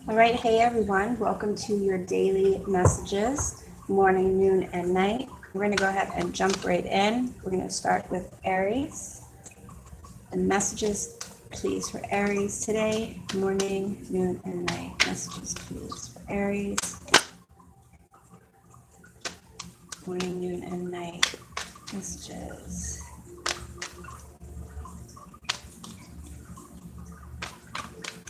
All right, hey everyone, welcome to your daily messages, morning, noon, and night. We're going to go ahead and jump right in. We're going to start with Aries. And messages, please, for Aries today, morning, noon, and night. Messages, please, for Aries, morning, noon, and night. Messages.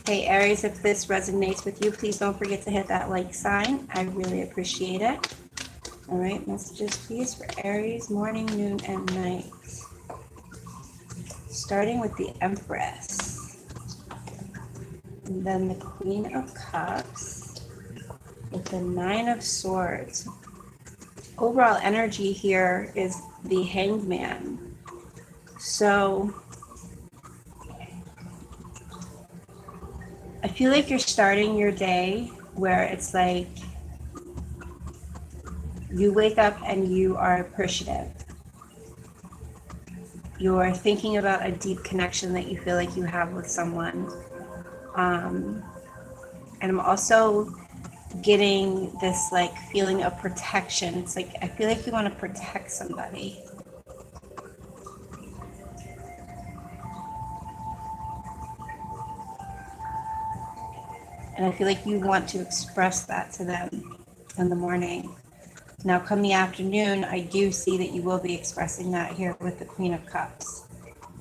Hey Aries, if this resonates with you, please don't forget to hit that like sign. I really appreciate it. All right, messages please for Aries, morning, noon, and night. Starting with the Empress. And then the Queen of Cups with the Nine of Swords. Overall energy here is the Hanged Man. So I feel like you're starting your day where it's like you wake up and you are appreciative. You're thinking about a deep connection that you feel like you have with someone. And I'm also getting this like feeling of protection. It's like I feel like you want to protect somebody. And I feel like you want to express that to them in the morning. Now, come the afternoon, I do see that you will be expressing that here with the Queen of Cups.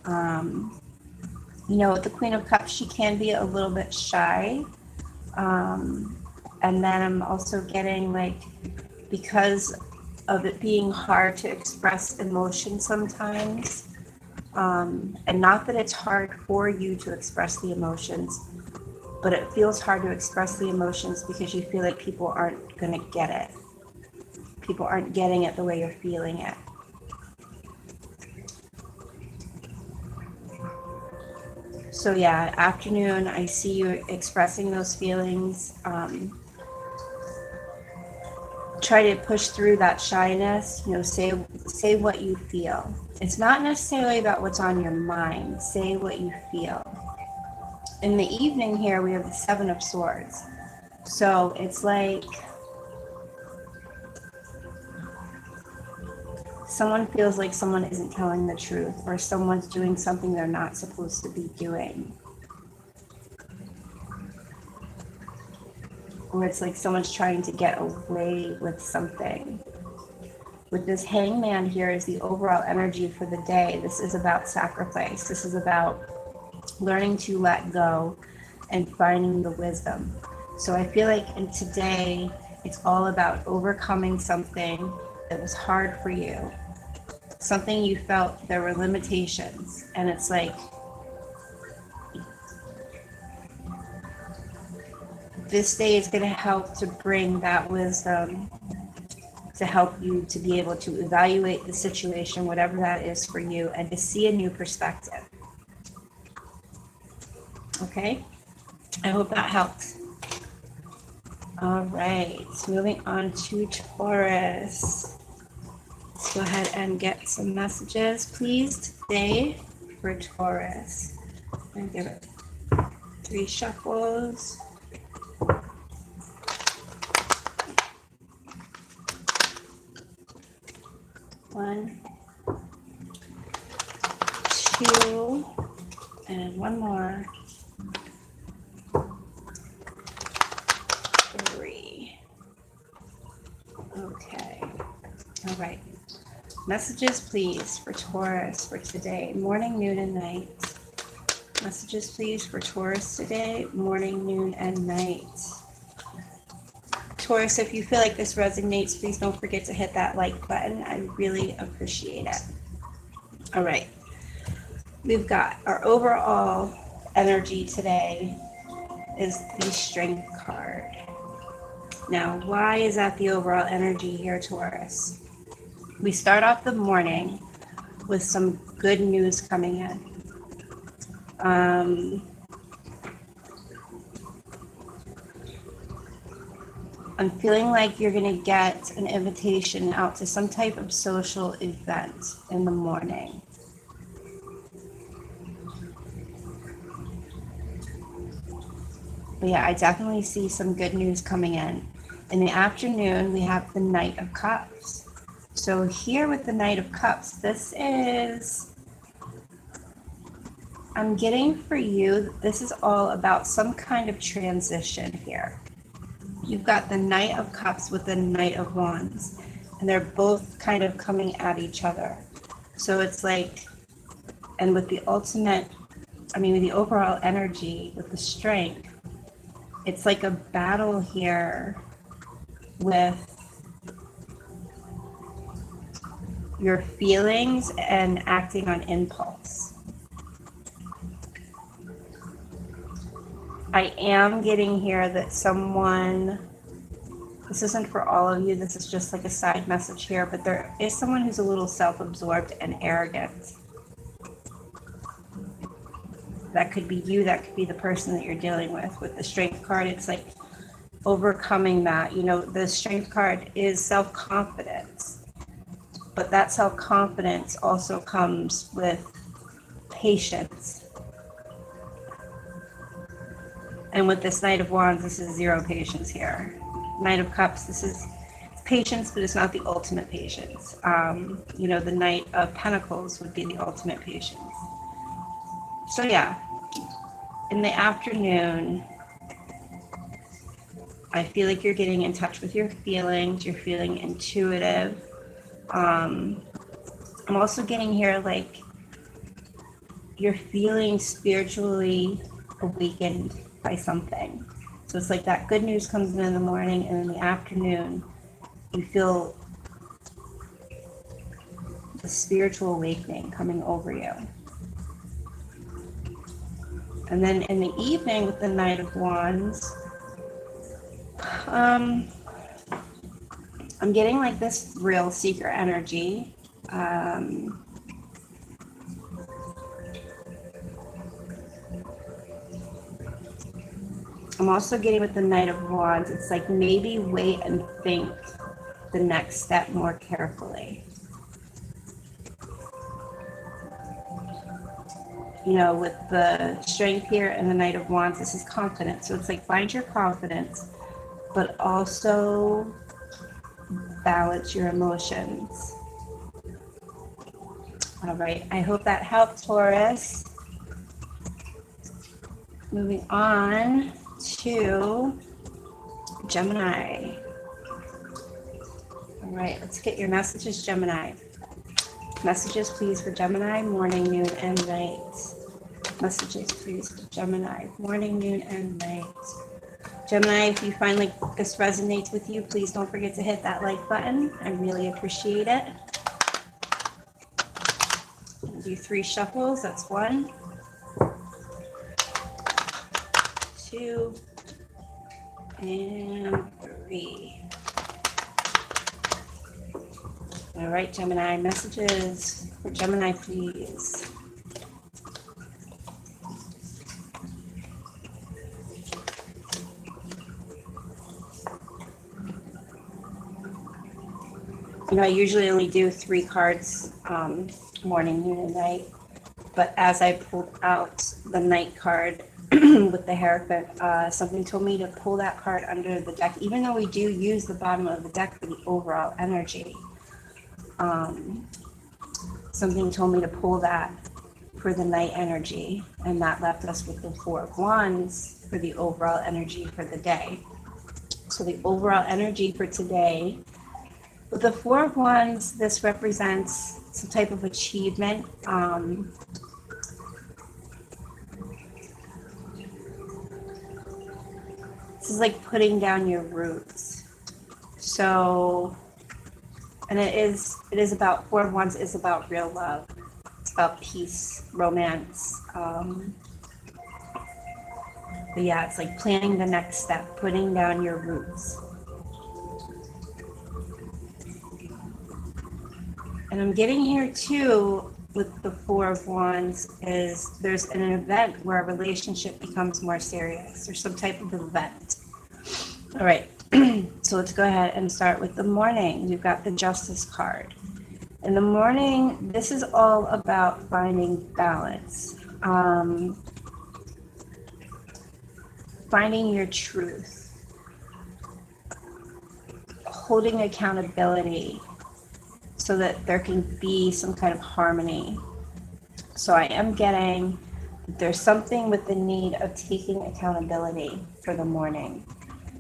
You know, with the Queen of Cups, she can be a little bit shy. And then I'm also getting like, because of it being hard to express emotion sometimes, and not that it's hard for you to express the emotions, but it feels hard to express the emotions because you feel like people aren't going to get it. People aren't getting it the way you're feeling it. So yeah, afternoon, I see you expressing those feelings. Try to push through that shyness, you know, say what you feel. It's not necessarily about what's on your mind. Say what you feel. In the evening here, we have the Seven of Swords. So it's like someone feels like someone isn't telling the truth, or someone's doing something they're not supposed to be doing. Or it's like someone's trying to get away with something. With this Hangman here is the overall energy for the day. This is about sacrifice. This is about learning to let go and finding the wisdom. So I feel like in today, it's all about overcoming something that was hard for you. Something you felt there were limitations. And it's like, this day is going to help to bring that wisdom to help you to be able to evaluate the situation, whatever that is for you, and to see a new perspective. Okay? I hope that helps. All right, moving on to Taurus. Let's go ahead and get some messages, please, today for Taurus. I'm going to give it 3 shuffles. One, 2, and one more. 3. Okay. All right. Messages, please, for Taurus for today, morning, noon, and night. Messages, please, for Taurus today, morning, noon, and night. Taurus, if you feel like this resonates, please don't forget to hit that like button. I really appreciate it. All right. We've got our overall energy today is the Strength card. Now, why is that the overall energy here, Taurus? We start off the morning with some good news coming in. I'm feeling like you're going to get an invitation out to some type of social event in the morning. But yeah, I definitely see some good news coming in. In the afternoon, we have the Knight of Cups. So here with the Knight of Cups, this is, I'm getting for you, this is all about some kind of transition here. You've got the Knight of Cups with the Knight of Wands, and they're both kind of coming at each other. So it's like, and with the ultimate, I mean, with the overall energy, with the strength, it's like a battle here with your feelings and acting on impulse. I am getting here that someone, this isn't for all of you, this is just like a side message here, but there is someone who's a little self-absorbed and arrogant. That could be you, that could be the person that you're dealing with. With the Strength card, it's like overcoming that. You know, the Strength card is self-confidence, but that self-confidence also comes with patience. And with this Knight of Wands, this is zero patience here. Knight of Cups, this is patience, but it's not the ultimate patience. You know, the Knight of Pentacles would be the ultimate patience. So yeah, in the afternoon, I feel like you're getting in touch with your feelings, you're feeling intuitive. I'm also getting here like you're feeling spiritually awakened by something. So it's like that good news comes in the morning, and in the afternoon, you feel the spiritual awakening coming over you. And then in the evening with the Knight of Wands, I'm getting like this real seeker energy. I'm also getting with the Knight of Wands, it's like maybe wait and think the next step more carefully. You know, with the Strength here and the Knight of Wands, this is confidence. So it's like find your confidence, but also balance your emotions. All right, I hope that helped, Taurus. Moving on to Gemini. All right, let's get your messages, Gemini. Messages, please, for Gemini, morning, noon, and night. Messages, please, for Gemini, morning, noon, and night. Gemini, if you find like this resonates with you, please don't forget to hit that like button. I really appreciate it. I'll do 3 shuffles. That's 1, 2, and 3. All right, Gemini, messages for Gemini, please. You know, I usually only do 3 cards, morning, noon, and night. But as I pulled out the night card with the Hierophant, something told me to pull that card under the deck, even though we do use the bottom of the deck for the overall energy. Something told me to pull that for the night energy, and that left us with the 4 of Wands for the overall energy for the day. So the overall energy for today, with the 4 of Wands, this represents some type of achievement. This is like putting down your roots. So, and it is about, 4 of Wands is about real love. It's about peace, romance. But yeah, it's like planning the next step, putting down your roots. And I'm getting here too with the 4 of Wands is there's an event where a relationship becomes more serious or some type of event. All right, so let's go ahead and start with the morning. We've got the Justice card. In the morning, this is all about finding balance. finding your truth, holding accountability so that there can be some kind of harmony. So I am getting, there's something with the need of taking accountability for the morning.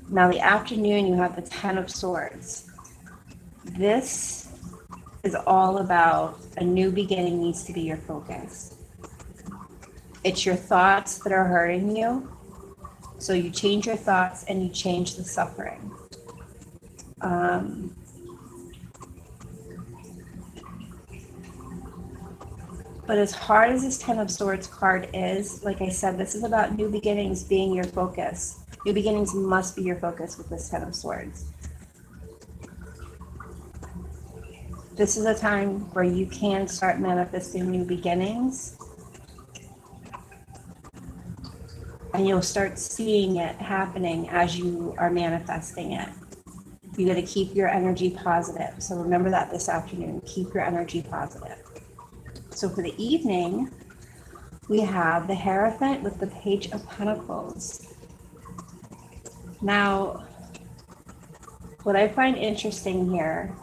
Now the afternoon, you have the 10 of Swords. This is all about a new beginning needs to be your focus. It's your thoughts that are hurting you. So you change your thoughts and you change the suffering. But as hard as this 10 of Swords card is, like I said, this is about new beginnings being your focus. New beginnings must be your focus with this 10 of Swords. This is a time where you can start manifesting new beginnings. And you'll start seeing it happening as you are manifesting it. You got to keep your energy positive. So remember that this afternoon, keep your energy positive. So for the evening, we have the Hierophant with the Page of Pentacles. Now, what I find interesting here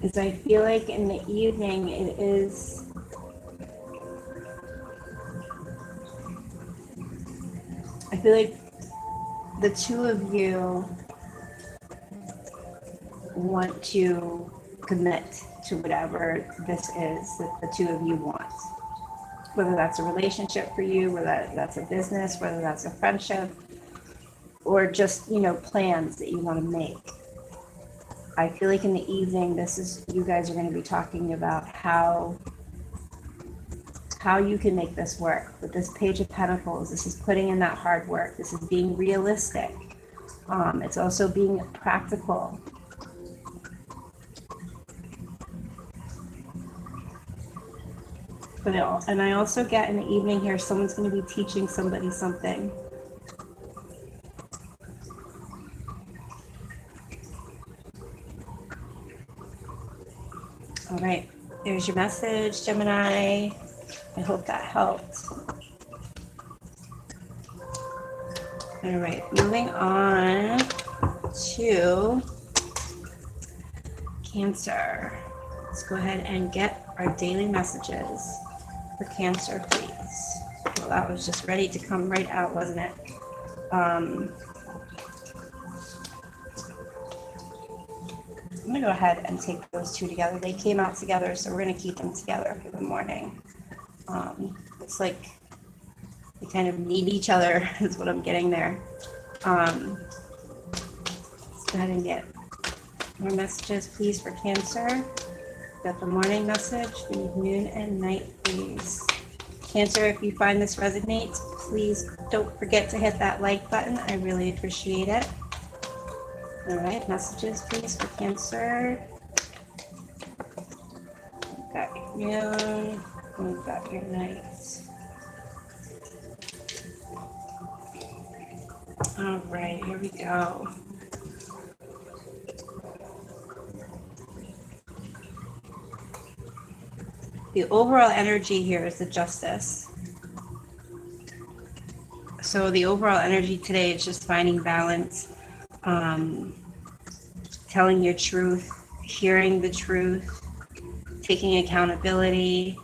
is I feel like in the evening it is I feel like the two of you want to commit to whatever this is that the two of you want. Whether that's a relationship for you, whether that's a business, whether that's a friendship, or just, you know, plans that you want to make. I feel like in the evening, this is, you guys are going to be talking about how you can make this work. With this Page of Pentacles, this is putting in that hard work. This is being realistic. It's also being practical. And I also get in the evening here, someone's going to be teaching somebody something. All right, there's your message, Gemini. I hope that helped. All right, moving on to Cancer. Let's go ahead and get our daily messages for Cancer, please. Well, that was just ready to come right out, wasn't it? I'm going to go ahead and take those two together. They came out together, so we're going to keep them together for the morning. It's like they kind of need each other, is what I'm getting there. Let's go ahead and get more messages, please, for Cancer. Got the morning message, the noon and night, please. Cancer, if you find this resonates, please don't forget to hit that like button. I really appreciate it. All right, messages, please, for Cancer. We've got your noon, we've got your night. All right, here we go. The overall energy here is the Justice. So the overall energy today is just finding balance, telling your truth, hearing the truth, taking accountability,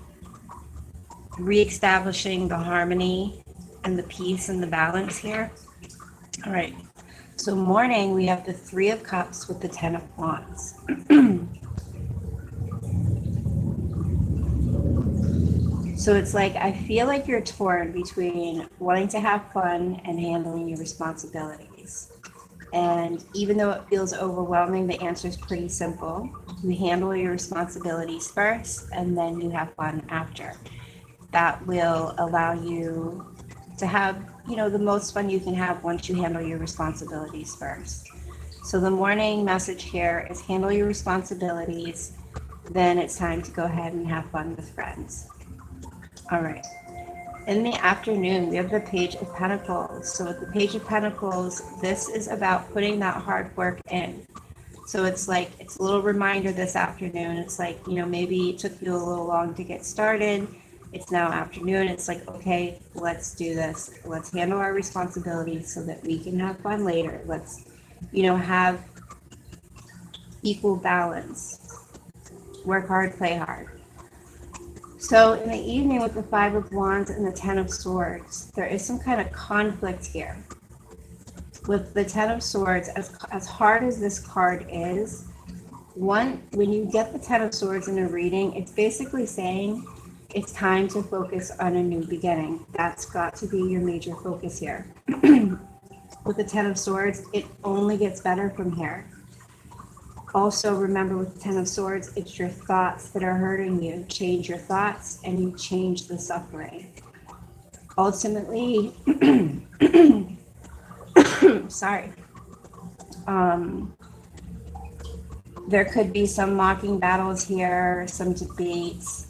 reestablishing the harmony and the peace and the balance here. All right, so morning we have the Three of Cups with the Ten of Wands. So it's like, I feel like you're torn between wanting to have fun and handling your responsibilities. And even though it feels overwhelming, the answer is pretty simple. You handle your responsibilities first, and then you have fun after. That will allow you to have, you know, the most fun you can have once you handle your responsibilities first. So the morning message here is handle your responsibilities, then it's time to go ahead and have fun with friends. All right. In the afternoon, we have the Page of Pentacles. So with the Page of Pentacles, this is about putting that hard work in. So it's like, it's a little reminder this afternoon. It's like, you know, maybe it took you a little long to get started. It's now afternoon. It's like, okay, let's do this. Let's handle our responsibilities so that we can have fun later. Let's, you know, have equal balance. Work hard, play hard. So in the evening with the Five of Wands and the Ten of Swords, there is some kind of conflict here. With the Ten of Swords, as hard as this card is, when you get the Ten of Swords in a reading, it's basically saying it's time to focus on a new beginning. That's got to be your major focus here. With the Ten of Swords, it only gets better from here. Also, remember with the Ten of Swords, it's your thoughts that are hurting you. Change your thoughts and you change the suffering. Ultimately, sorry. There could be some mocking battles here, some debates.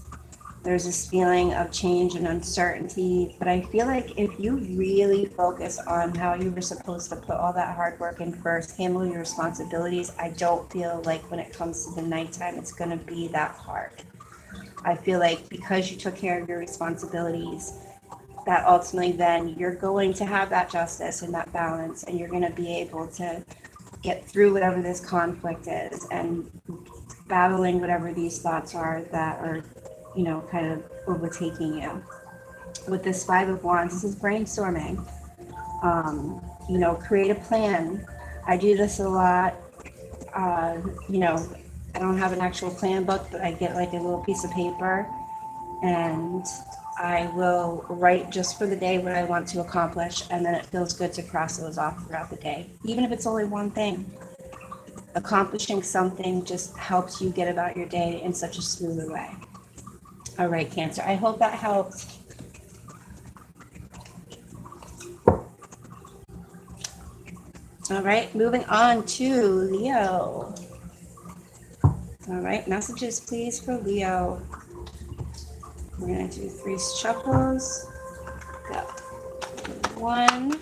There's this feeling of change and uncertainty. But I feel like if you really focus on how you were supposed to put all that hard work in first, handle your responsibilities, I don't feel like when it comes to the nighttime, it's going to be that hard. I feel like because you took care of your responsibilities, that ultimately then you're going to have that justice and that balance, and you're going to be able to get through whatever this conflict is and battling whatever these thoughts are that are, you know, kind of overtaking you. With this Five of Wands, this is brainstorming. You know, create a plan. I do this a lot. You know, I don't have an actual plan book, but I get like a little piece of paper and I will write just for the day what I want to accomplish, and then it feels good to cross those off throughout the day. Even if it's only one thing, accomplishing something just helps you get about your day in such a smoother way. All right, Cancer, I hope that helped. All right, moving on to Leo. All right, messages please for Leo. We're going to do 3 shuffles. Go. 1,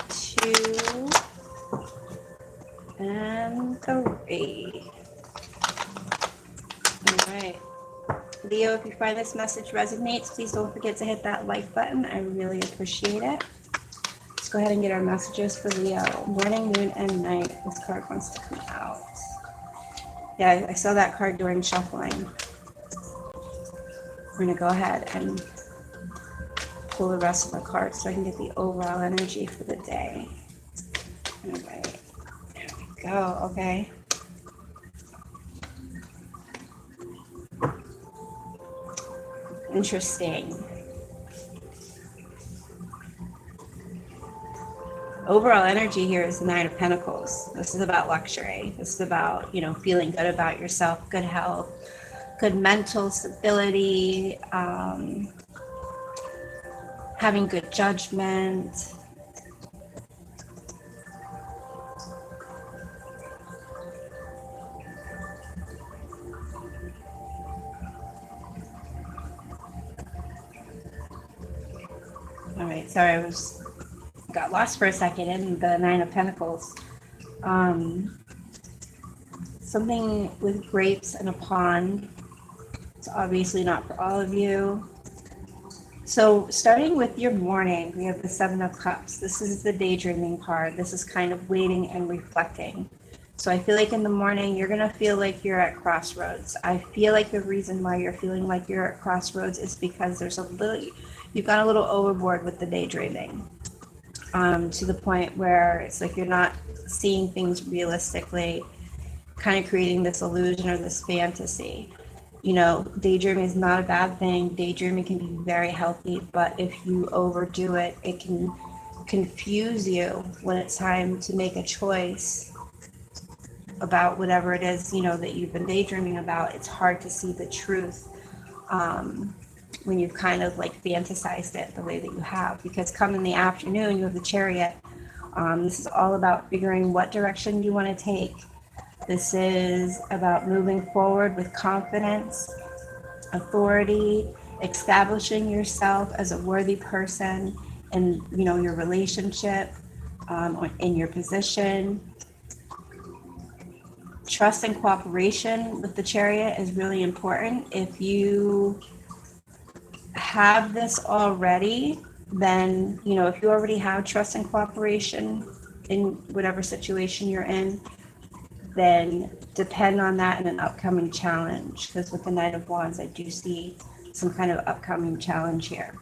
2, and 3. All right. Leo, if you find this message resonates, please don't forget to hit that like button. I really appreciate it. Let's go ahead and get our messages for Leo. Morning, noon, and night. This card wants to come out. Yeah, I saw that card during shuffling. We're going to go ahead and pull the rest of the cards so I can get the overall energy for the day. All right. There we go. Okay. Interesting. Overall energy here is the Nine of Pentacles. This is about luxury. This is about, you know, feeling good about yourself, good health, good mental stability, having good judgment. All right, sorry, I got lost for a second in the Nine of Pentacles. Something with grapes and a pond. It's obviously not for all of you. So starting with your morning, we have the Seven of Cups. This is the daydreaming card. This is kind of waiting and reflecting. So I feel like in the morning, you're going to feel like you're at crossroads. I feel like the reason why you're feeling like you're at crossroads is because you've gone a little overboard with the daydreaming. To the point where it's like you're not seeing things realistically, kind of creating this illusion or this fantasy. You know, daydreaming is not a bad thing. Daydreaming can be very healthy, but if you overdo it, it can confuse you when it's time to make a choice about whatever it is, you know, that you've been daydreaming about. It's hard to see the truth when you've kind of like fantasized it the way that you have, because come in the afternoon, you have the Chariot. This is all about figuring what direction you want to take. This is about moving forward with confidence, authority, establishing yourself as a worthy person, in, you know, your relationship, or in your position. Trust and cooperation with the Chariot is really important. If you have this already, then, you know, if you already have trust and cooperation in whatever situation you're in, then depend on that in an upcoming challenge. Because with the Knight of Wands, I do see some kind of upcoming challenge here.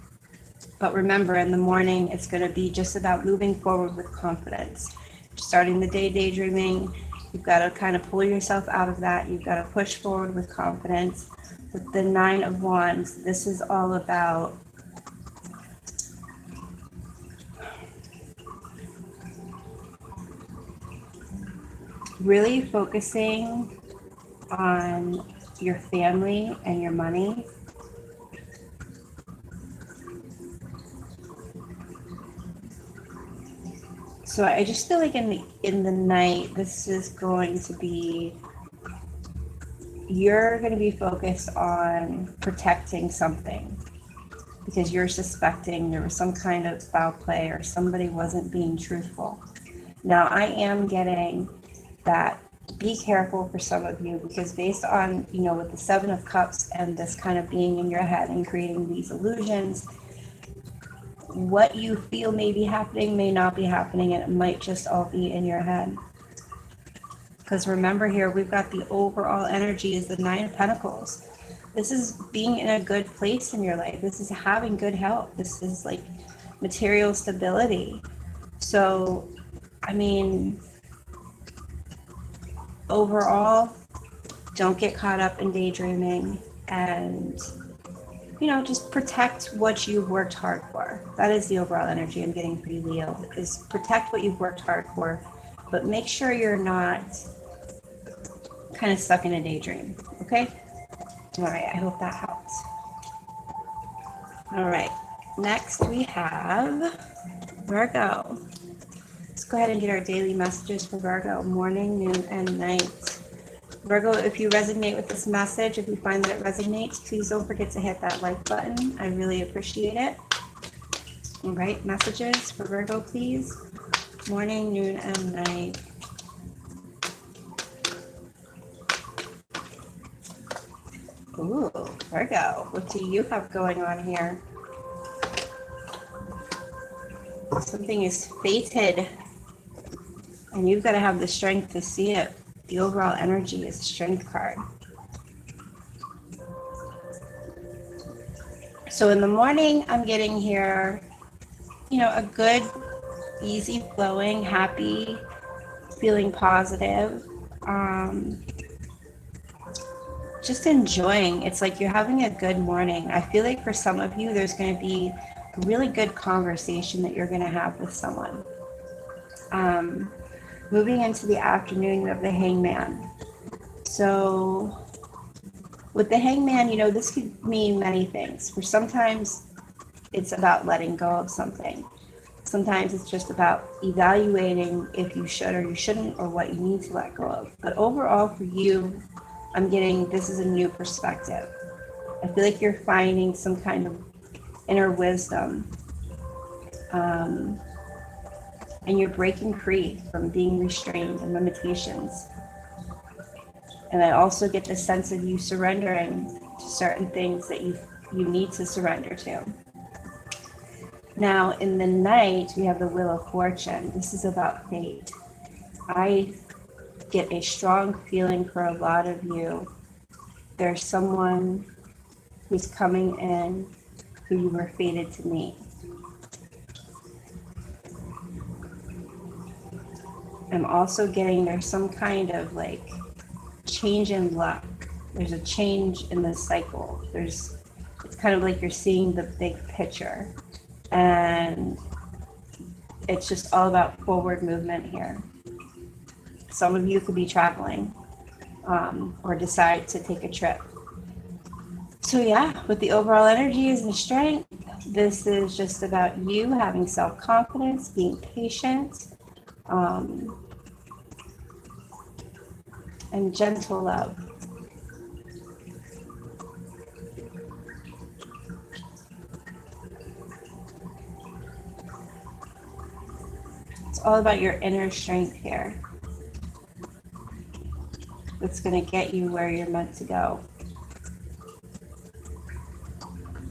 But remember, in the morning, it's going to be just about moving forward with confidence. Starting the day daydreaming, you've got to kind of pull yourself out of that. You've got to push forward with confidence. With the Nine of Wands, this is all about really focusing on your family and your money. So I just feel like in the night, this is going to be, you're going to be focused on protecting something because you're suspecting there was some kind of foul play or somebody wasn't being truthful. Now I am getting that be careful for some of you, because based on, you know, with the Seven of Cups and this kind of being in your head and creating these illusions, what you feel may be happening may not be happening, and it might just all be in your head. Because remember, here we've got the overall energy is the Nine of Pentacles. This is being in a good place in your life. This is having good health. This is like material stability. So, I mean, overall, don't get caught up in daydreaming, and, you know, just protect what you've worked hard for. That is the overall energy I'm getting for you, Leo, is protect what you've worked hard for, but make sure you're not kind of stuck in a daydream, okay? All right, I hope that helps. All right, next we have Virgo. Let's go ahead and get our daily messages for Virgo, morning, noon, and night. Virgo, if you resonate with this message, if you find that it resonates, please don't forget to hit that like button. I really appreciate it. All right, messages for Virgo, please. Morning, noon, and night. Ooh, Virgo, what do you have going on here? Something is fated, and you've got to have the strength to see it. The overall energy is the Strength card. So in the morning, I'm getting here, you know, a good, easy flowing, happy, feeling positive. Just enjoying. It's like you're having a good morning. I feel like for some of you, there's going to be a really good conversation that you're going to have with someone. Moving into the afternoon, you have the Hangman. So with the Hangman, you know, this could mean many things. For sometimes it's about letting go of something. Sometimes it's just about evaluating if you should or you shouldn't, or what you need to let go of. But overall for you, I'm getting this is a new perspective. I feel like you're finding some kind of inner wisdom. And you're breaking free from being restrained and limitations. And I also get the sense of you surrendering to certain things that you need to surrender to. Now, in the night, we have the Wheel of Fortune. This is about fate. I get a strong feeling for a lot of you. There's someone who's coming in who you were fated to meet. I'm also getting there's some kind of like change in luck. There's a change in the cycle. It's kind of like you're seeing the big picture. And it's just all about forward movement here. Some of you could be traveling or decide to take a trip. So yeah, with the overall energies and strength, this is just about you having self-confidence, being patient, and gentle love. It's all about your inner strength here. It's going to get you where you're meant to go.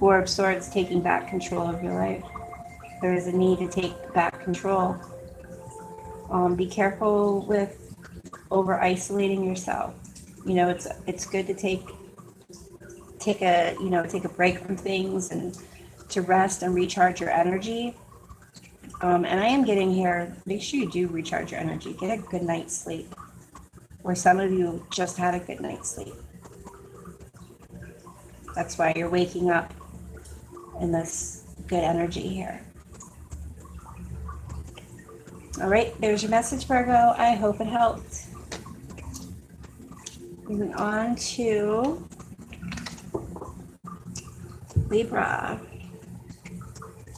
Four of Swords, taking back control of your life. There is a need to take back control. Be careful with over isolating yourself. You know, it's good to take a break from things and to rest and recharge your energy. And I am getting here, make sure you do recharge your energy. Get a good night's sleep. Or some of you just had a good night's sleep. That's why you're waking up in this good energy here. All right, there's your message, Virgo. I hope it helped. Moving on to Libra.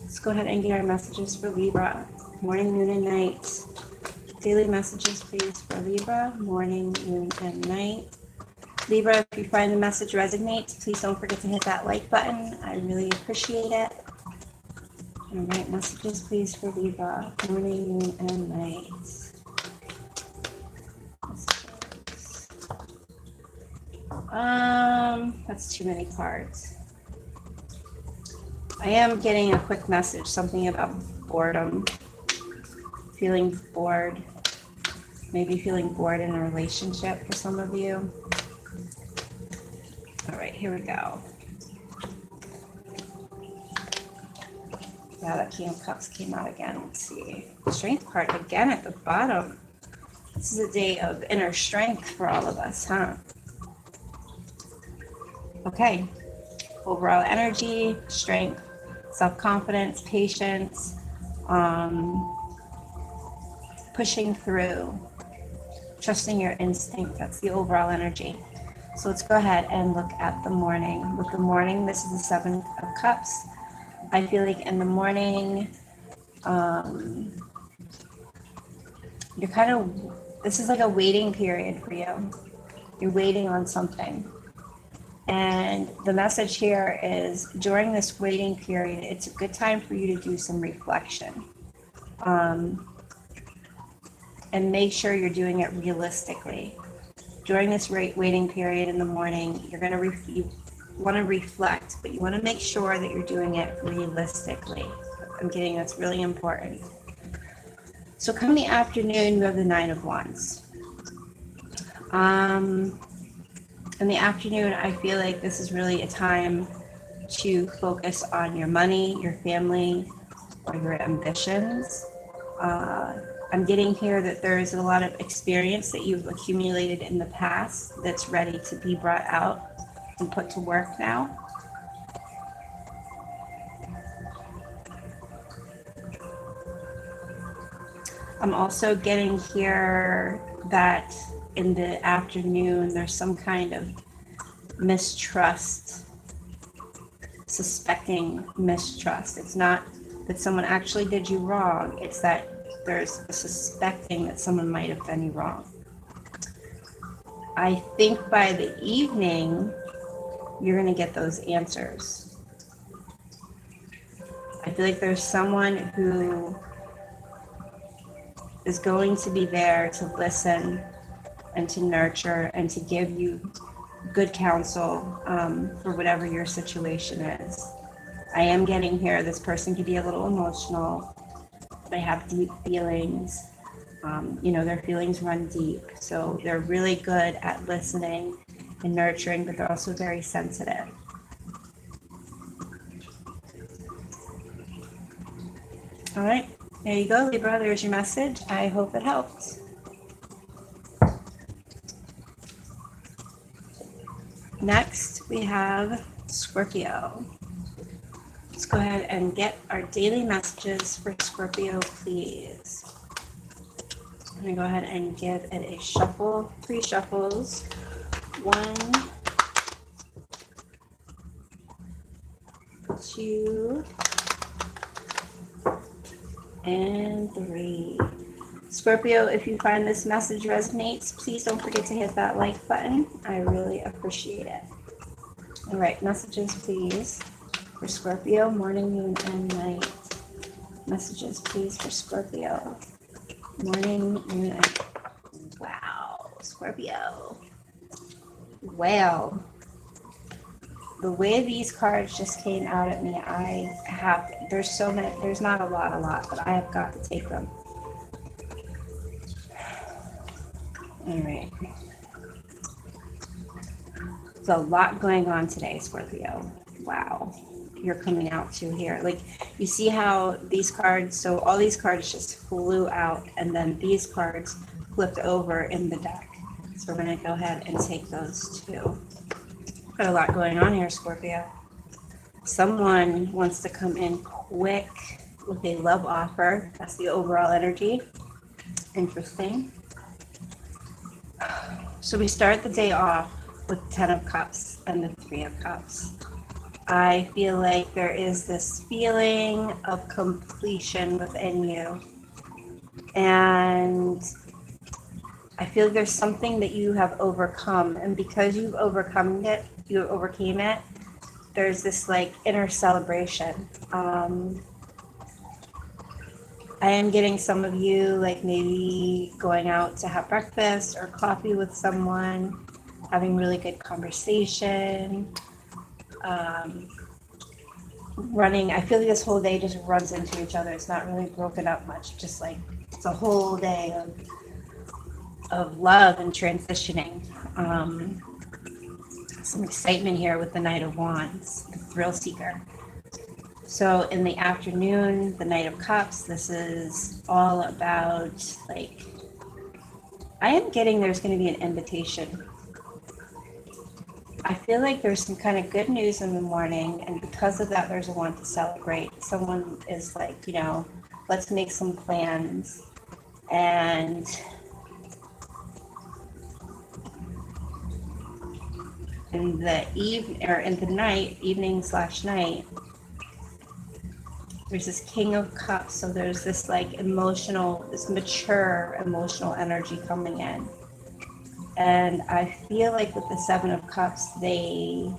Let's go ahead and get our messages for Libra. Morning, noon, and night. Daily messages, please, for Libra. Morning, noon, and night. Libra, if you find the message resonates, please don't forget to hit that like button. I really appreciate it. All right, messages, please, for Libra. Morning, noon, and night. Messages. That's too many cards. I am getting a quick message, something about boredom. Feeling bored. Maybe feeling bored in a relationship for some of you. All right, here we go. Yeah, that King of Cups came out again. Let's see. Strength card again at the bottom. This is a day of inner strength for all of us, huh? Okay. Overall energy, strength, self-confidence, patience, pushing through, trusting your instinct. That's the overall energy. So let's go ahead and look at the morning. With the morning, this is the Seven of Cups. I feel like in the morning, you're kind of, this is like a waiting period for you. You're waiting on something. And the message here is during this waiting period, it's a good time for you to do some reflection. And make sure you're doing it realistically. During this waiting period in the morning, you want to reflect, but you want to make sure that you're doing it realistically. I'm getting that's really important. So come the afternoon, you have the Nine of Wands. In the afternoon, I feel like this is really a time to focus on your money, your family, or your ambitions. I'm getting here that there is a lot of experience that you've accumulated in the past that's ready to be brought out and put to work now. I'm also getting here that in the afternoon, there's some kind of mistrust, suspecting mistrust. It's not that someone actually did you wrong. It's that there's a suspecting that someone might have done you wrong. I think by the evening, you're going to get those answers. I feel like there's someone who is going to be there to listen and to nurture and to give you good counsel for whatever your situation is. I am getting here, this person could be a little emotional. They have deep feelings. Their feelings run deep. So they're really good at listening and nurturing, but they're also very sensitive. All right, there you go, Libra. There's your message. I hope it helped. Next, we have Scorpio. Let's go ahead and get our daily messages for Scorpio, please. I'm going to go ahead and give it a shuffle, 3 shuffles. 1, 2, and 3. Scorpio, if you find this message resonates, please don't forget to hit that like button. I really appreciate it. All right, messages, please, for Scorpio, morning, noon, and night. Messages, please, for Scorpio. Morning, noon, and wow, Scorpio. Well, the way these cards just came out at me, I have, there's so many, there's not a lot, but I have got to take them. All right. There's a lot going on today, Scorpio. Wow. You're coming out to here. Like, you see how these cards, so all these cards just flew out, and then these cards flipped over in the deck. So we're going to go ahead and take those too. Got a lot going on here, Scorpio. Someone wants to come in quick with a love offer. That's the overall energy. Interesting. So we start the day off with 10 of Cups and the 3 of Cups. I feel like there is this feeling of completion within you. And I feel there's something that you have overcome. And because you've overcome it, you overcame it, there's this like inner celebration. I am getting some of you like maybe going out to have breakfast or coffee with someone, having really good conversation, running. I feel like this whole day just runs into each other. It's not really broken up much, just like it's a whole day of love and transitioning. Some excitement here with the Knight of Wands, the thrill seeker. So in the afternoon, the Knight of Cups, this is all about like, I am getting there's going to be an invitation. I feel like there's some kind of good news in the morning, and because of that, there's a want to celebrate. Someone is like, you know, let's make some plans. And in the evening/night, there's this King of Cups. So there's this like emotional, this mature emotional energy coming in. And I feel like with the 7 of Cups, they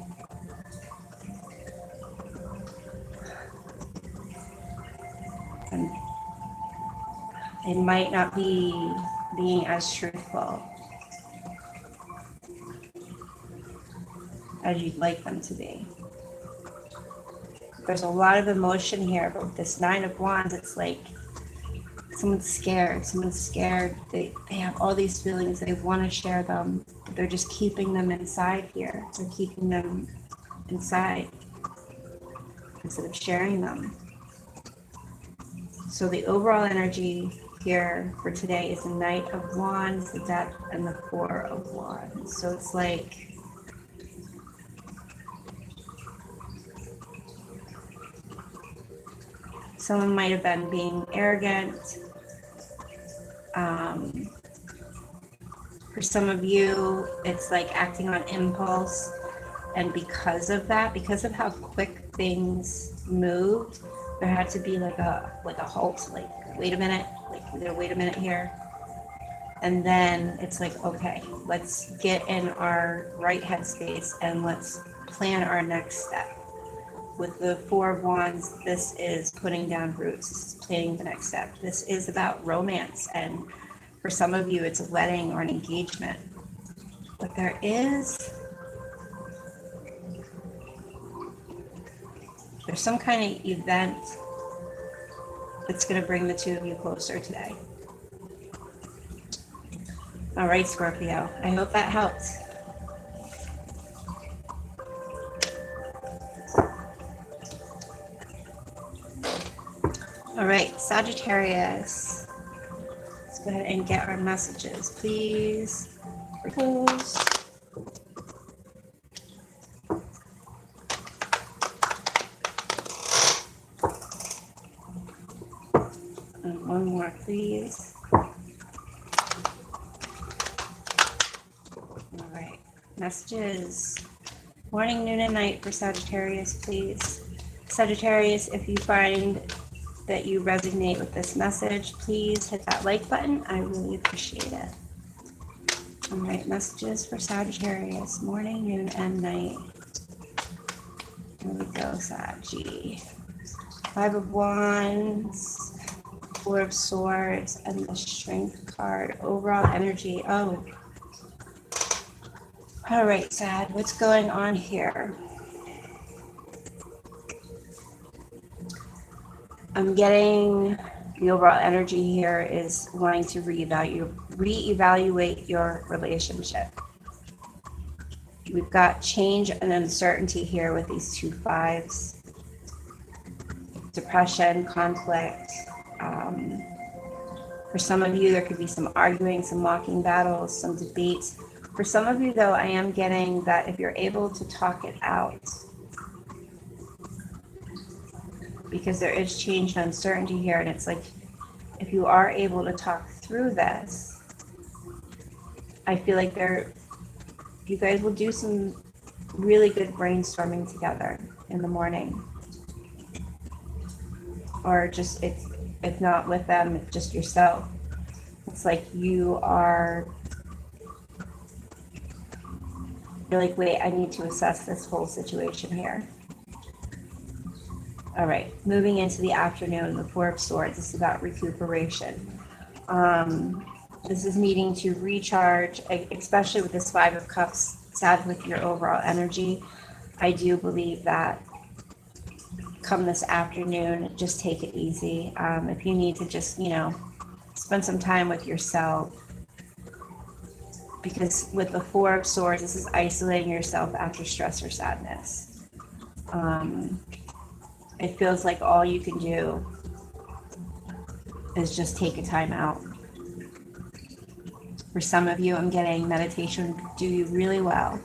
might not be being as truthful as you'd like them to be. There's a lot of emotion here, but with this 9 of Wands, it's like someone's scared. They have all these feelings. They want to share them. But they're just keeping them inside here. They're keeping them inside instead of sharing them. So the overall energy here for today is the Knight of Wands, the Death, and the 4 of Wands. So it's like someone might have been being arrogant. For some of you, it's like acting on impulse. And because of that, because of how quick things moved, there had to be like a halt, like, wait a minute, like, we're gonna wait a minute here. And then it's like, okay, let's get in our right headspace and let's plan our next step. With the 4 of Wands, this is putting down roots. This is planning the next step. This is about romance. And for some of you, it's a wedding or an engagement. But there's some kind of event that's going to bring the 2 of you closer today. All right, Scorpio. I hope that helped. All right, Sagittarius. Let's go ahead and get our messages, please. Ripples. And one more, please. All right, messages. Morning, noon, and night for Sagittarius, please. Sagittarius, if you find that you resonate with this message, please hit that like button. I really appreciate it. All right, messages for Sagittarius, morning, noon, and night. Here we go, Saggy. 5 of Wands, Four of Swords, and the Strength card. Overall energy. Oh. All right, Sad. What's going on here? I'm getting the overall energy here is wanting to reevaluate your relationship. We've got change and uncertainty here with these two fives. Depression, conflict. For some of you, there could be some arguing, some mocking battles, some debates. For some of you, though, I am getting that if you're able to talk it out, because there is change and uncertainty here, and it's like, if you are able to talk through this, I feel like you guys will do some really good brainstorming together in the morning. Or just, if not with them, it's just yourself. It's like you're like, wait, I need to assess this whole situation here. All right, moving into the afternoon, the Four of Swords. This is about recuperation. This is needing to recharge, especially with this Five of Cups, Sad, with your overall energy. I do believe that come this afternoon, just take it easy. If you need to just, spend some time with yourself. Because with the Four of Swords, this is isolating yourself after stress or sadness. It feels like all you can do is just take a time out. For some of you, I'm getting meditation do you really well.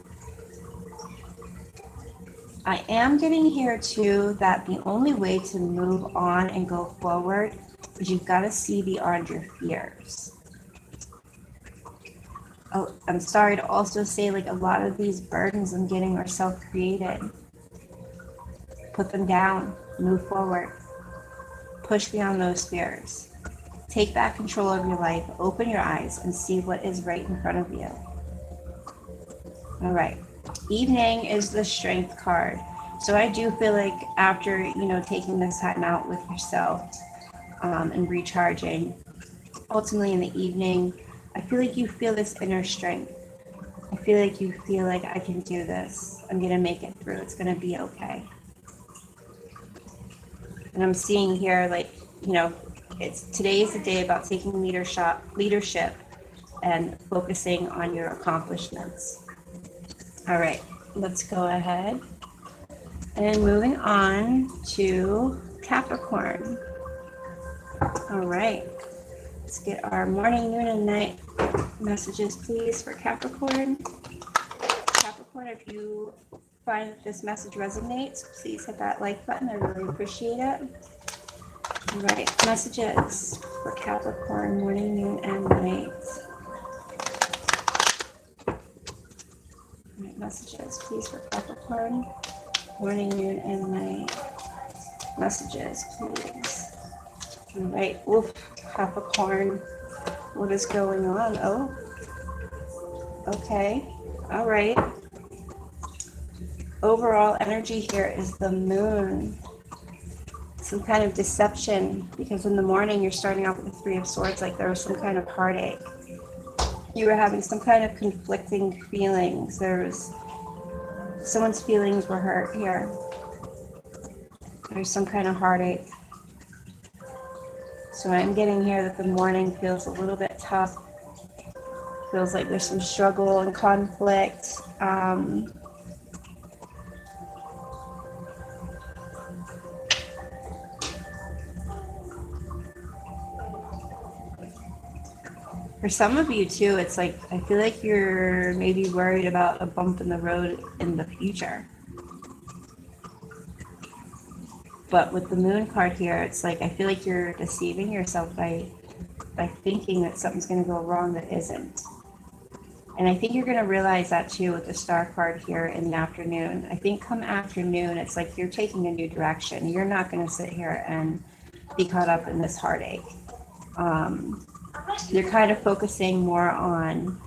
I am getting here too that the only way to move on and go forward is you've got to see beyond your fears. Oh, I'm sorry to also say, like, a lot of these burdens I'm getting are self-created. Put them down, move forward, push beyond those fears. Take back control of your life, open your eyes, and see what is right in front of you. All right. Evening is the Strength card. So I do feel like after, taking this time out with yourself and recharging, ultimately in the evening, I feel like you feel this inner strength. I feel like you feel like, I can do this. I'm going to make it through. It's going to be okay. And I'm seeing here, like, today is the day about taking leadership and focusing on your accomplishments. All right, let's go ahead. And moving on to Capricorn. All right, let's get our morning, noon, and night messages, please, for Capricorn. Capricorn, if you find that this message resonates, please hit that like button. I really appreciate it. All right, messages for Capricorn, morning, noon, and night. All right, messages, please, for Capricorn, morning, noon, and night. Messages, please. All right, oof, Capricorn, what is going on? Oh, okay, all right. Overall energy here is the Moon. Some kind of deception, because in the morning you're starting off with the Three of Swords, like there was some kind of heartache. You were having some kind of conflicting feelings. Someone's feelings were hurt here. There's some kind of heartache. So I'm getting here that the morning feels a little bit tough. Feels like there's some struggle and conflict. For some of you too, it's like, I feel like you're maybe worried about a bump in the road in the future. But with the Moon card here, it's like, I feel like you're deceiving yourself by thinking that something's going to go wrong that isn't. And I think you're going to realize that too with the Star card here in the afternoon. I think come afternoon, it's like you're taking a new direction. You're not going to sit here and be caught up in this heartache. You're kind of focusing more on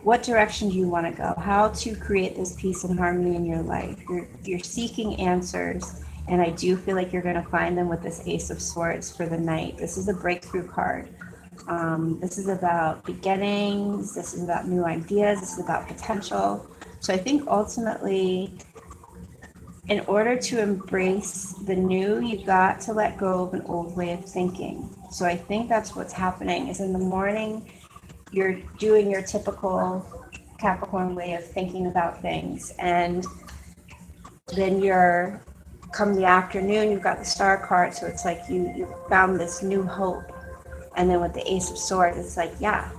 what direction do you want to go, how to create this peace and harmony in your life. You're seeking answers. And I do feel like you're going to find them with this Ace of Swords for the night. This is a breakthrough card. This is about beginnings. This is about new ideas. This is about potential. So I think ultimately, in order to embrace the new, you've got to let go of an old way of thinking. So I think that's what's happening is in the morning, you're doing your typical Capricorn way of thinking about things. And then come the afternoon, you've got the Star card. So it's like you found this new hope. And then with the Ace of Swords, it's like, yeah,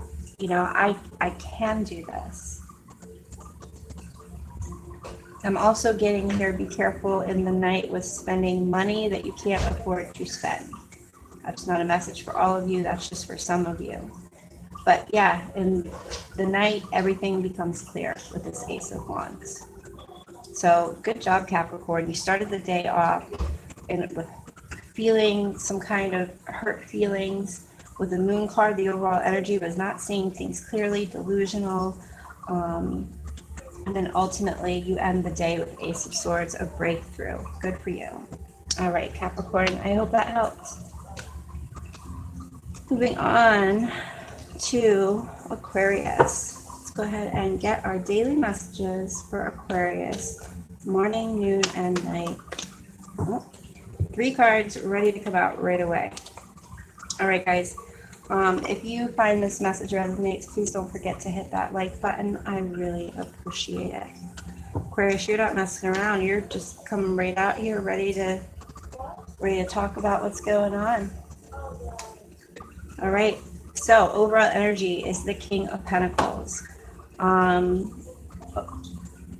I can do this. I'm also getting here, be careful in the night with spending money that you can't afford to spend. That's not a message for all of you, that's just for some of you. But yeah, in the night, everything becomes clear with this Ace of Wands. So good job, Capricorn. You started the day off with feeling some kind of hurt feelings. With the Moon card, the overall energy was not seeing things clearly, delusional. And then ultimately, you end the day with Ace of Swords, a breakthrough. Good for you. All right, Capricorn, I hope that helps. Moving on to Aquarius. Let's go ahead and get our daily messages for Aquarius, morning, noon, and night. Oh, 3 cards ready to come out right away. All right, guys. If you find this message resonates, please don't forget to hit that like button. I really appreciate it. Aquarius, you're not messing around. You're just coming right out here, ready to talk about what's going on. All right. So overall energy is the King of Pentacles.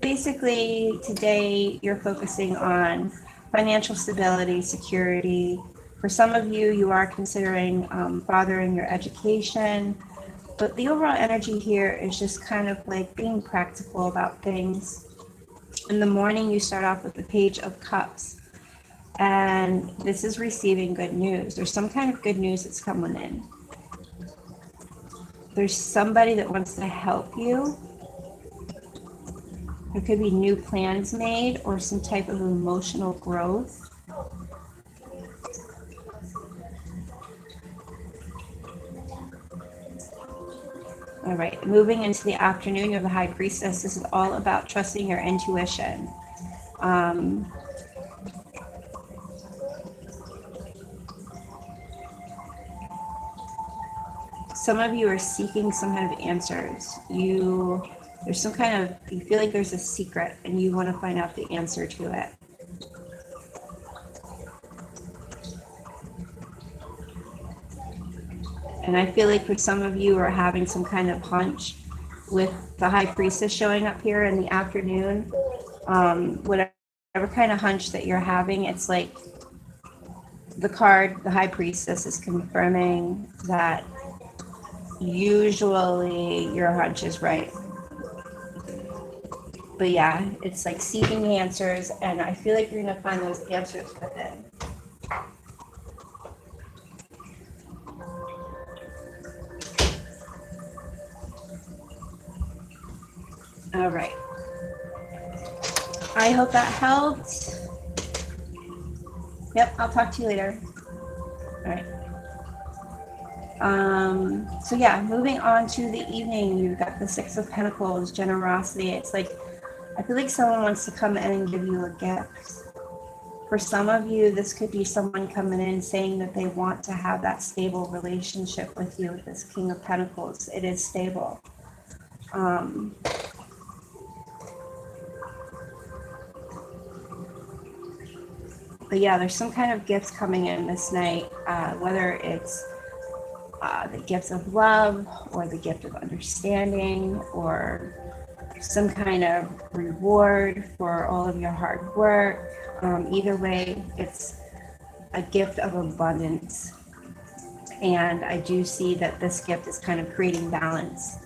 Basically, today you're focusing on financial stability, security. For some of you, you are considering fathering your education, but the overall energy here is just kind of like being practical about things. In the morning, you start off with the Page of Cups, and this is receiving good news. There's some kind of good news that's coming in. There's somebody that wants to help you. There could be new plans made or some type of emotional growth. All right, moving into the afternoon, you have the High Priestess. This is all about trusting your intuition. Some of you are seeking some kind of answers. You feel like there's a secret and you want to find out the answer to it. And I feel like for some of you are having some kind of hunch with the High Priestess showing up here in the afternoon. Whatever kind of hunch that you're having, it's like the card, the High Priestess, is confirming that usually your hunch is right. But yeah, it's like seeking answers, and I feel like you're going to find those answers within. All right. I hope that helped. Yep, I'll talk to you later. All right. So yeah, moving on to the evening, you've got the Six of Pentacles, generosity. It's like, I feel like someone wants to come in and give you a gift. For some of you, this could be someone coming in saying that they want to have that stable relationship with you with this King of Pentacles. It is stable. But yeah, there's some kind of gifts coming in this night, whether it's the gift of love or the gift of understanding or some kind of reward for all of your hard work. Either way, it's a gift of abundance. And I do see that this gift is kind of creating balance.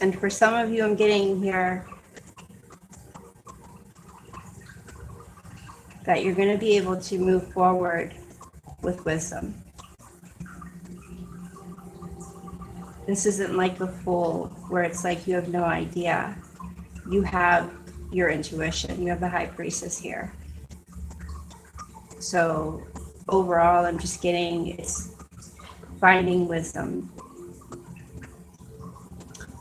And for some of you, I'm getting here that you're going to be able to move forward with wisdom. This isn't like the Fool where it's like you have no idea. You have your intuition. You have the High Priestess here. So overall, I'm just getting it's finding wisdom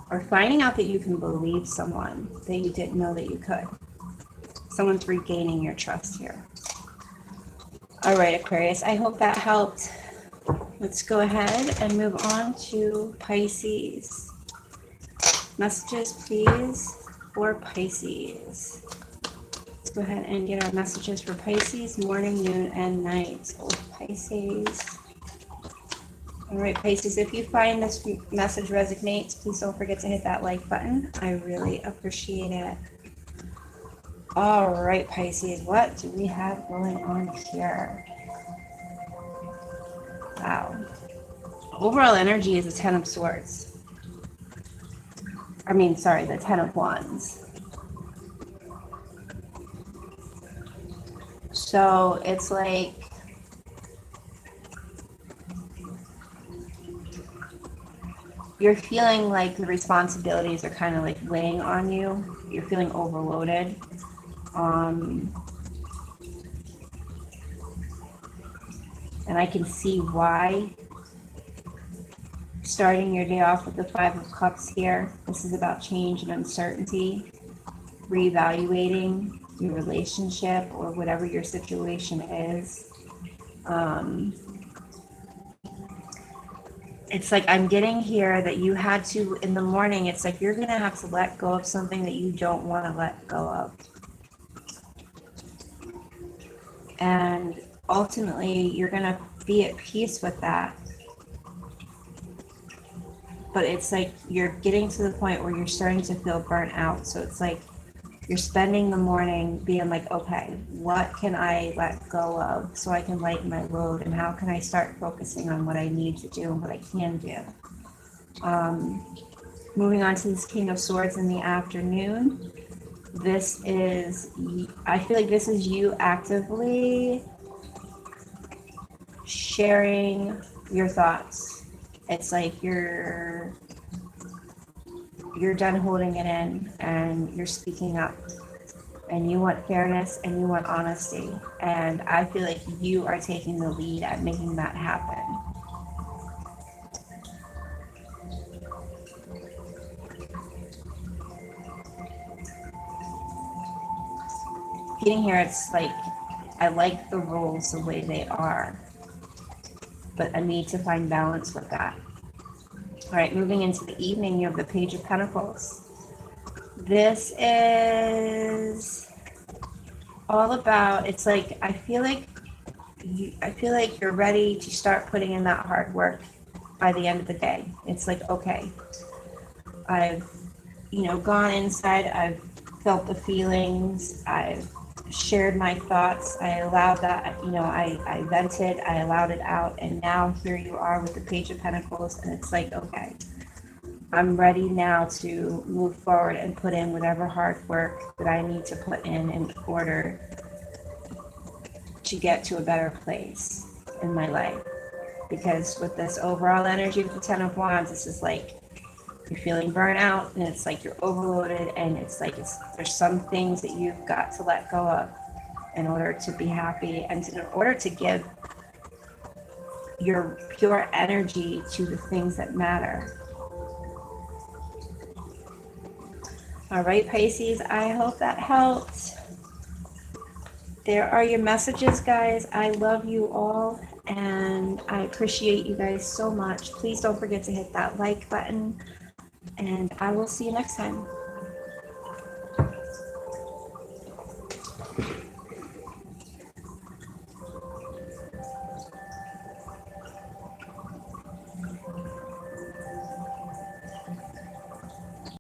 or finding out that you can believe someone that you didn't know that you could. Someone's regaining your trust here. All right, Aquarius, I hope that helped. Let's go ahead and move on to Pisces. Messages, please, for Pisces. Let's go ahead and get our messages for Pisces, morning, noon, and night. Oh, Pisces. All right, Pisces, if you find this message resonates, please don't forget to hit that like button. I really appreciate it. All right, Pisces, what do we have going on here? Wow. Overall energy is the Ten of Swords. The Ten of Wands. So it's like you're feeling like the responsibilities are kind of like weighing on you. You're feeling overloaded. And I can see why. Starting your day off with the Five of Cups here. This is about change and uncertainty, reevaluating your relationship or whatever your situation is. It's like I'm getting here that you had to, in the morning, it's like you're going to have to let go of something that you don't want to let go of. And ultimately, you're going to be at peace with that. But it's like you're getting to the point where you're starting to feel burnt out. So it's like you're spending the morning being like, okay, what can I let go of so I can lighten my load? And how can I start focusing on what I need to do and what I can do? Moving on to this King of Swords in the afternoon. This is, I feel like this is you actively sharing your thoughts. It's like you're done holding it in and you're speaking up, and you want fairness and you want honesty. And I feel like you are taking the lead at making that happen. Getting here, it's like I like the rules the way they are, but I need to find balance with that. All right, moving into the evening, you have the Page of Pentacles. This is all about, it's like I feel like you're ready to start putting in that hard work by the end of the day. It's like, okay, I've gone inside, I've felt the feelings, I've shared my thoughts, I allowed that, I vented, I allowed it out, and now here you are with the Page of Pentacles, and it's like, okay, I'm ready now to move forward and put in whatever hard work that I need to put in order to get to a better place in my life. Because with this overall energy with the Ten of Wands, this is like you're feeling burnt out, and it's like you're overloaded, and it's like there's some things that you've got to let go of in order to be happy and in order to give your pure energy to the things that matter. All right, Pisces, I hope that helped. There are your messages, guys. I love you all, and I appreciate you guys so much. Please don't forget to hit that like button, and I will see you next time.